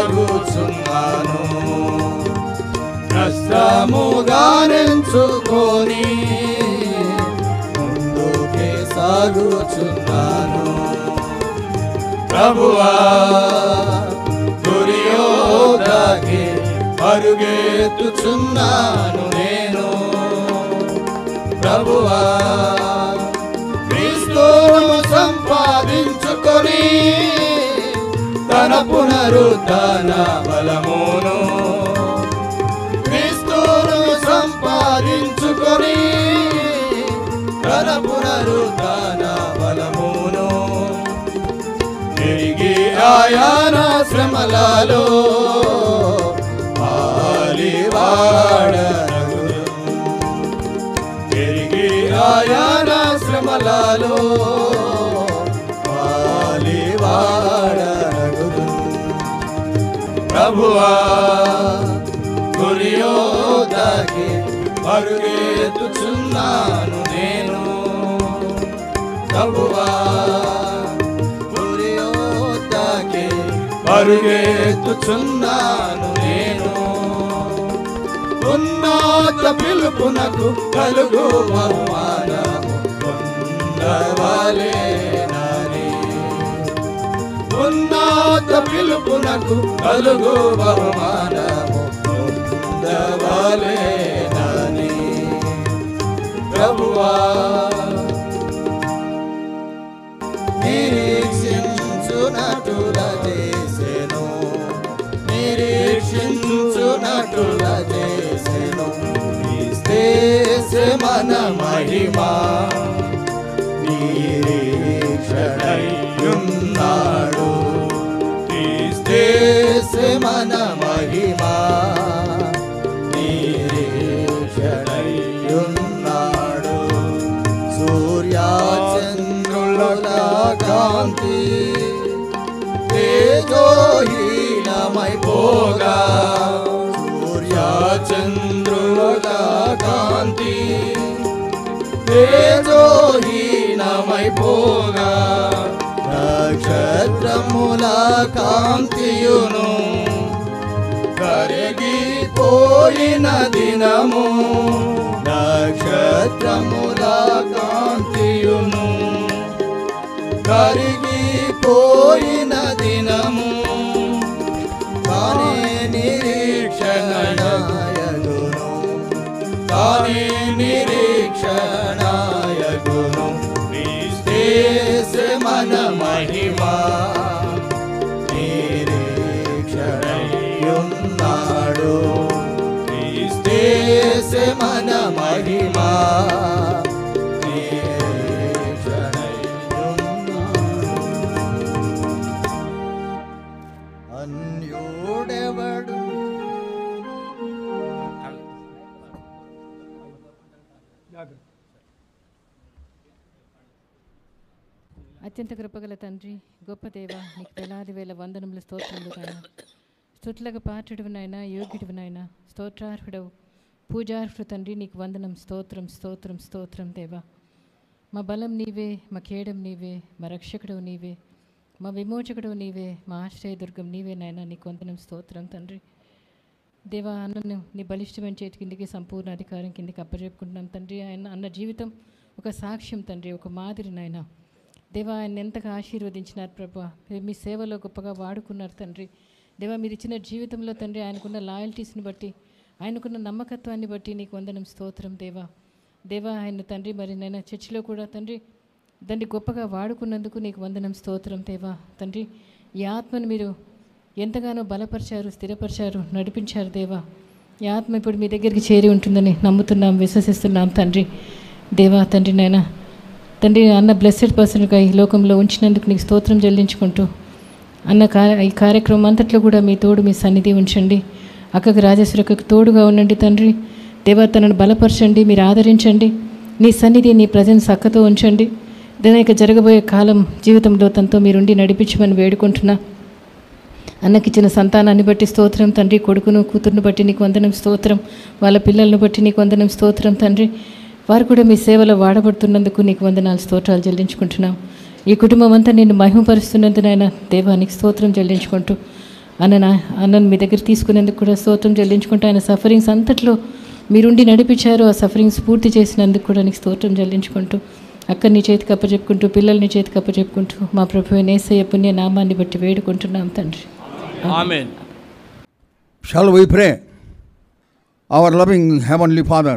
సాగుచున్నాను, కష్టముగా నెంచుకొని ముందుకే సాగుచున్నాను. ప్రభువా దుర్యోధకి పరుగెత్తుచున్నాను నేను. ప్రభువా క్రీస్తును సంపాదించుకొని తన పునరుద్ధాన బలమును, క్రీస్తును సంపాదించుకొని తన పునరుద్ధాన బలమును తిరిగి ఆయన శ్రమలలో పాలివాడనగును, తిరిగి ఆయన శ్రమలలో పాలివాడనగును. ప్రభువా దుర్యోధకి పరుగెత్తుచున్నాను నేను. ప్రభువా దుర్యోధకి పరుగెత్తుచున్నాను నేను. ఉన్నత పిలుపునకు కలుగు బహుమానము పొందవలెనని, ఉన్నత పిలుపునకు కలుగు బహుమానము పొందవలెనని. ప్రభువా నిరీక్షించునటుల చేసెను, నిరీక్షించునటుల చేసెను క్రీస్తు మన మహిమా. నిరీక్షణయున్నాడు క్రీస్తు మన మహిమా, నిరీక్షణయున్నాడు. సూర్యచంద్రుల కాంతి తేజోహీనమైపోగా, సూర్యచంద్రుల కాంతి తేజోహీనమైపోగా, నక్షత్రముల కాంతియును కరిగిపోయిన దినము, నక్షత్రముల కాంతియును కరిగిపోయిన దినము, కానీ నిరీక్షణయగును, కానీ నిరీక్షణయగును క్రీస్తు మన మహిమా. నిరీక్షణయున్నాడు క్రీస్తు మన మహిమా, అన్యుడెవడు అత్యంత కృపగల తండ్రి, గొప్ప దేవ, నీకు వేలాది వేల వందనములు స్తోత్రములు నాయన. స్తుతులకు పాత్రుడివి నాయన, యోగ్యుడివి నాయన, స్తోత్రార్హుడవు, పూజార్హుడు తండ్రి, నీకు వందనం. స్తోత్రం స్తోత్రం స్తోత్రం దేవా. మా బలం నీవే, మా కేడం నీవే, మా రక్షకుడు నీవే, మా విమోచకుడు నీవే, మా ఆశ్రయదుర్గం నీవే నాయన. నీకు వందనం స్తోత్రం తండ్రి. దేవా, అన్నను నీ బలిష్టమైన చేతి కిందికి, సంపూర్ణ అధికారం కిందికి అప్పచెప్పుకుంటున్నాం తండ్రి. ఆయన అన్న జీవితం ఒక సాక్ష్యం తండ్రి, ఒక మాదిరి నాయన. దేవా, ఆయన ఎంతగా ఆశీర్వదించినారు ప్రభా, మీ సేవలో గొప్పగా వాడుకున్నారు తండ్రి. దేవా, మీరు ఇచ్చిన జీవితంలో తండ్రి ఆయనకున్న లాయల్టీస్ని బట్టి, ఆయనకున్న నమ్మకత్వాన్ని బట్టి నీకు వందనం స్తోత్రం దేవా. దేవా, ఆయన తండ్రి మరి నేను చర్చిలో కూడా తండ్రి దాన్ని గొప్పగా వాడుకున్నందుకు నీకు వందనం స్తోత్రం దేవా. తండ్రి, ఈ ఆత్మను మీరు ఎంతగానో బలపరిచారు, స్థిరపరిచారు, నడిపించారు దేవా. ఈ ఆత్మ ఇప్పుడు మీ దగ్గరికి చేరి ఉంటుందని నమ్ముతున్నాం, విశ్వసిస్తున్నాం తండ్రి. దేవా తండ్రి, నాయన తండ్రి, అన్న బ్లెస్సెడ్ పర్సన్గా ఈ లోకంలో ఉంచినందుకు నీకు స్తోత్రం చెల్లించుకుంటూ, అన్న ఈ కార్యక్రమం అంతట్లో కూడా మీ తోడు, మీ సన్నిధి ఉంచండి. అక్కకు రాజేశ్వరకు తోడుగా ఉండండి తండ్రి. దేవా, తనను బలపరచండి, మీరు ఆదరించండి. నీ సన్నిధి, నీ ప్రజెన్స్ అక్కతో ఉంచండి. దాని జరగబోయే కాలం జీవితంలో తనతో మీరుండి నడిపించమని వేడుకుంటున్నా. అన్నకిచ్చిన సంతానాన్ని బట్టి స్తోత్రం తండ్రి. కొడుకును కూతురును బట్టి నీకు వందనం స్తోత్రం. వాళ్ళ పిల్లలను బట్టి నీకు వందనం స్తోత్రం తండ్రి. వారు కూడా మీ సేవలో వాడబడుతున్నందుకు నీకు వందనాలు, స్తోత్రాలు చెల్లించుకుంటున్నాం. ఈ కుటుంబం అంతా నిన్ను మహిమపరుస్తున్నందునైనా దేవానికి స్తోత్రం చెల్లించుకుంటూ, అన్నను మీ దగ్గర తీసుకునేందుకు కూడా స్తోత్రం చెల్లించుకుంటూ ఆయన సఫరింగ్స్ అంతట్లో మీరుండి నడిపించారు. ఆ సఫరింగ్స్ పూర్తి చేసినందుకు కూడా నీకు స్తోత్రం చెల్లించుకుంటూ అక్కని నీ చేతికి అప్పచెప్పుకుంటూ పిల్లల్ని చేతికి అప్పచెప్పుకుంటూ మా ప్రభువైన యేసయ్య పుణ్య నామాన్ని బట్టి వేడుకుంటున్నాం తండ్రి. Amen. Shall we pray? Our loving Heavenly Father,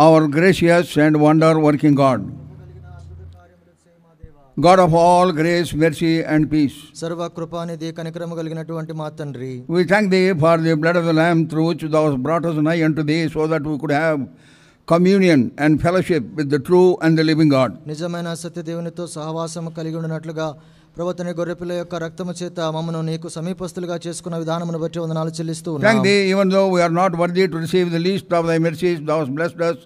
our gracious and wonder-working God, God of all grace, mercy and peace, సర్వ కృపానిధి కనికరము కలిగినటువంటి మా తండ్రి, we thank thee for the blood of the Lamb through which thou hast brought us nigh unto thee, so that we could have communion and fellowship with the true and the living God. నిజమైన సత్యదేవునితో సహవాసము కలిగి ఉన్నట్లుగా ప్రభువని గొర్రెపిల్ల యొక్క రక్తము చేత మమ్మను నీకు సమీపస్తులుగా చేసుకున్న విధానమును బట్టి వందనాలు చెల్లిస్తూ ఉన్నాము. Thank thee, even though we are not worthy to receive the least of thy mercies, thou hast blessed us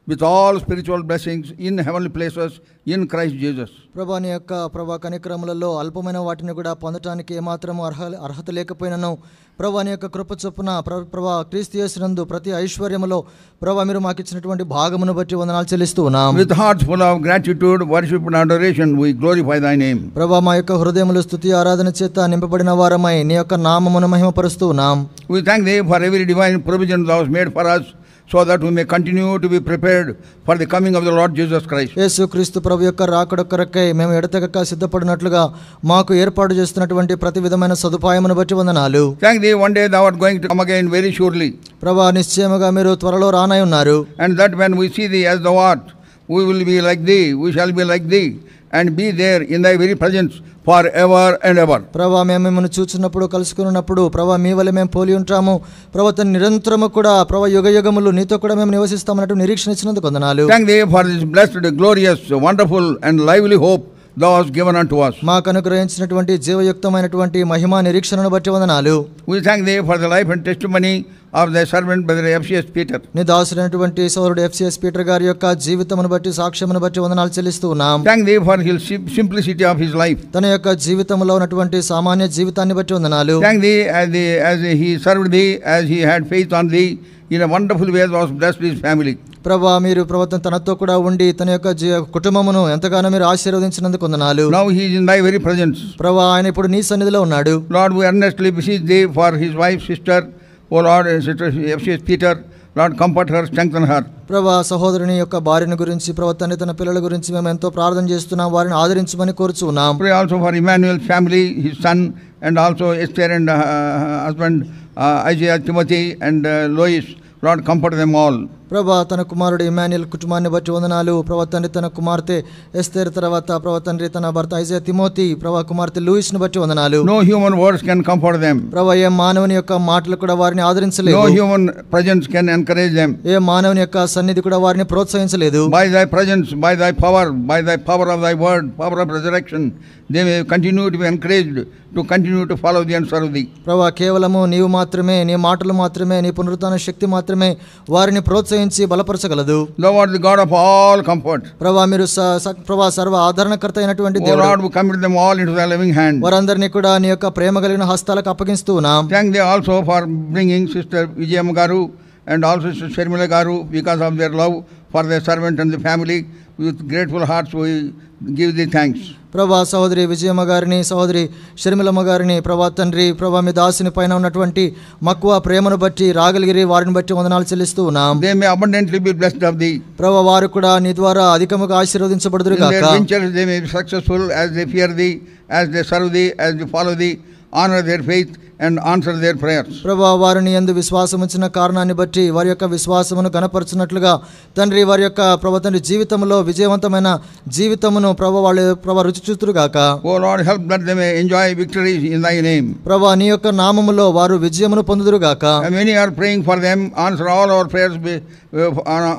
with all spiritual blessings in heavenly places in Christ Jesus. ప్రభా నీ యొక్క ప్రభా కనికరములలో అల్పమైన వాటిని కూడా పొందటానికి ఏమాత్రము అర్హత లేకపోయినను ప్రభా నీ యొక్క కృప చొప్పున ప్రభా క్రీస్తు యేసునందు ప్రతి ఐశ్వర్యములో ప్రభా మీరు మాకు ఇచ్చినటువంటి భాగమును బట్టి వందనాలు చెల్లిస్తూ ఉన్నాం. With hearts full of gratitude, worship and adoration, we glorify thy name. ప్రభా మా యొక్క హృదయములు స్తుతి ఆరాధన చేత నింపబడిన వారమై నీ యొక్క నామమును మహిమపరుస్తూ ఉన్నాం. We thank thee for every divine provision thou hast made for us, so that we may continue to be prepared for the coming of the Lord Jesus Christ. యేసుక్రీస్తు ప్రభు యొక్క రాకడ కొరకై మేము ఎడతెగక సిద్ధపడినట్లుగా మాకు ఏర్పాటు చేస్తున్నటువంటి ప్రతి విధమైన సదుపాయమును బట్టి వందనాలు. Thank thee, one day thou art going to come again very surely. ప్రభా నిశ్చయముగా మీరు త్వరలో రానై ఉన్నారు. And that when we see thee as thou art, we will be like thee, we shall be like thee, and be there in thy very presence forever and ever. ప్రభా మేము మిమ్మల్ని చూస్తున్నప్పుడు కలుసుకున్నప్పుడు ప్రభా మీ వల్ల మేము పోలి ఉంటాము. ప్రభా నిరంతరము కూడా ప్రభా యుగ యుగములు నీతో కూడా మేము నివసిస్తామన్నట్టు నిరీక్షణ ఇచ్చినందుకు వందనాలు. Thank thee for this blessed, glorious, wonderful and lively hope thou hast given unto us. మాకు అనుగ్రహించినటువంటి జీవయుక్తమైనటువంటి మహిమా నిరీక్షణను బట్టి వందనాలు. We thank thee for the life and testimony of thy servant brother FCS Peter. నీ దాసుడైనటువంటి సోదరుడు FCS పీటర్ గారి యొక్క జీవితమును బట్టి సాక్ష్యమును బట్టి వందనాలు చెల్లిస్తూ ఉన్నాం. Thank thee for his simplicity of his life. తన యొక్క జీవితంలో ఉన్నటువంటి సామాన్య జీవితాన్ని బట్టి వందనాలు. Thank thee as he served thee, as he had faith on thee, in a wonderful way thou hast blessed his family. ప్రభా మీరు ప్రభుత్వం తనతో కూడా ఉండి తన యొక్క కుటుంబమును ఎంతగానో మీరు ఆశీర్వదించినందుకు వందనాలు. Now he is in thy very presence. ప్రభా ఆయన ఇప్పుడు నీ సన్నిధిలో ఉన్నాడు. Lord, we earnestly beseech thee for his wife, sister, O Lord, sister FCS Peter. Lord, comfort her, strengthen her. ప్రభా సహోదరుని యొక్క భార్యను గురించి ప్రభుత్వాన్ని తన పిల్లల గురించి మేము ఎంతో ప్రార్థన చేస్తున్నాం. వారిని ఆదరించమని కోరుచున్నాం. Pray also for Emmanuel's family, his son, and also Esther and husband Isaiah, Timothy and Lois. Lord, comfort them all. ప్రభా తన కుమారుడు ఇమాన్యుయల్ కుటుంబాన్ని బట్టి వందనాలు. ప్రభా తండ్రి తన కుమార్తె ఎస్తేర్, తర్వాత ప్రభా తండ్రి తన భర్త ఐజయా తిమోతి, ప్రభా కుమార్తె లూయిస్ను బట్టి వందనాలు. No human words can comfort them. ప్రభా ఏ మానవుని యొక్క మాటలు కూడా వారిని ఆదరించలేదు. No human presence can encourage them. ఏ మానవుని యొక్క సన్నిధి కూడా వారిని ప్రోత్సహించలేదు. By thy presence, by thy power of thy word, power of resurrection, they may continue to be encouraged to continue to follow thee and serve thee. ప్రభా కేవలము నీవు మాత్రమే, నీ మాటలు మాత్రమే, నీ పునరుత్థాన శక్తి మాత్రమే వారిని ప్రోత్సహించి బలపరచగలదు. Thou art the God of all comfort. ప్రభా మీరు ప్రభా సర్వ ఆదరణకర్త అయినటువంటి O దేవుడు. Lord, we commit them all into thy loving hand. వారందరినీ కూడా నీ యొక్క ప్రేమ కలిగిన హస్తాలకు అప్పగిస్తూ ఉన్నాం. Thank thee also for bringing Sister Vijayamma Garu and also Sister Sharmila Garu, because of their love for their servant and the family. With grateful hearts we give thee thanks. ప్రభా సహోదరి విజయమ్మ గారిని, సహోదరి షర్మిలమ్మ గారిని, ప్రభా తండ్రి ప్రభా మీ దాసుని పైన ఉన్నటువంటి మక్కువ ప్రేమను బట్టి రాగలిగిరి వారిని బట్టి వందనాలు చెల్లిస్తూ ఉన్నాం. They may abundantly be blessed of thee. ప్రభా వారు కూడా నీ ద్వారా అధికముగా ఆశీర్వదించబడుదురు In గాక. their ventures they may be successful as they fear thee, as they serve thee, as they follow thee, honor their faith and answer their prayers. ప్రభా వారిని యందు విశ్వాసం ఉంచిన కారణాన్ని బట్టి వారి యొక్క విశ్వాసమును గణపరచునట్లుగా తండ్రి వారి యొక్క ప్రభా తండ్రి జీవితంలో విజయవంతమైన జీవితమును ప్రభా వాళ్ళు ప్రభా రుచి చూస్తురు గాక. O Lord, help that they may enjoy victories in thy name. ప్రభా నీ యొక్క నామములో వారు విజయమును పొందుదురు గాక. And many are praying for them. Answer all our prayers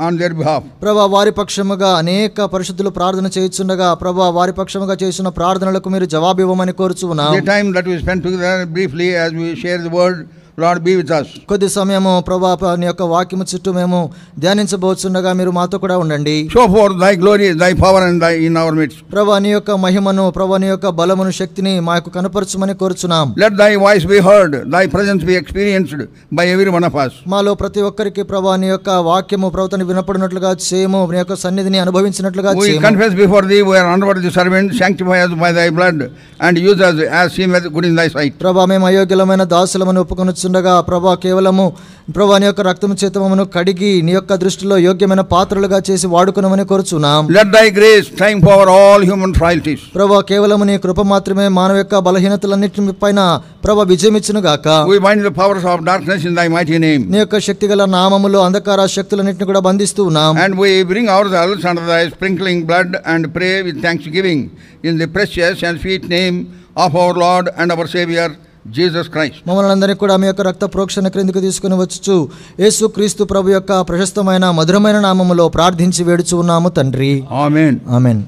on their behalf. ప్రభా వారి పక్షముగా అనేక పరిశుద్ధులు ప్రార్థన చేయుచుండగా ప్రభా వారి పక్షముగా చేసిన ప్రార్థనలకు మీరు జవాబు ఇవ్వమని కోరుచున్నాం. The time that we spent together briefly as we share the word Lord, be with us. కొద్ది సమయము ప్రభా నీ యొక్క వాక్యము చుట్టూ మేము ధ్యానించబోతుండగా మీరు మాతో కూడా ఉండండి. Show forth thy glory, thy power and thy in our midst. ప్రభా నీ యొక్క మహిమను, ప్రభా నీ యొక్క బలమును, శక్తిని మాకు కనపరచుమని కోరుచున్నాం. Let thy voice be heard, thy presence be experienced by every one of us. మాలో ప్రతి ఒక్కరికి ప్రభా నీ యొక్క వాక్యము ప్రభువుని వినపడినట్లుగా చేయము, నీ యొక్క సన్నిధిని అనుభవించినట్లుగా We చేయము. confess before thee, we are unworthy servants, sanctify us by thy blood and use us as seemeth good in thy sight. ప్రభా మేము అయోగ్యులమైన దాసులమని ఒప్పుకొనుచుండగా ప్రభా కేవలము ప్రభా నీ యొక్క రక్తము చేత మమ్మను కడిగి నీ యొక్క దృష్టిలో యోగ్యమైన పాత్రలుగా చేసి వాడుకొనమని కోరుచున్నాం. Let thy grace triumph over all human frailties. ప్రభా కేవలము నీ కృప మాత్రమే మానవ యొక్క బలహీనతలన్నిటి పైన ప్రభా విజయమిచ్చును గాక. We bind the powers of darkness in thy mighty name. నీ యొక్క శక్తిగల నామములో అంధకార శక్తులన్నిటిని కూడా బంధిస్తూ ఉన్నాం. And we bring ourselves under thy sprinkling blood and pray with thanksgiving in the precious and sweet name of our Lord and our Savior Jesus Christ. మమ్మల్ని అందరినీ కూడా మీ యొక్క రక్త ప్రోక్షణ క్రిందికి తీసుకుని వచ్చుచు యేసు క్రీస్తు ప్రభు యొక్క ప్రశస్తమైన మధురమైన నామములో ప్రార్థించి వేడుచు ఉన్నాము తండ్రి. Amen. ఆమేన్.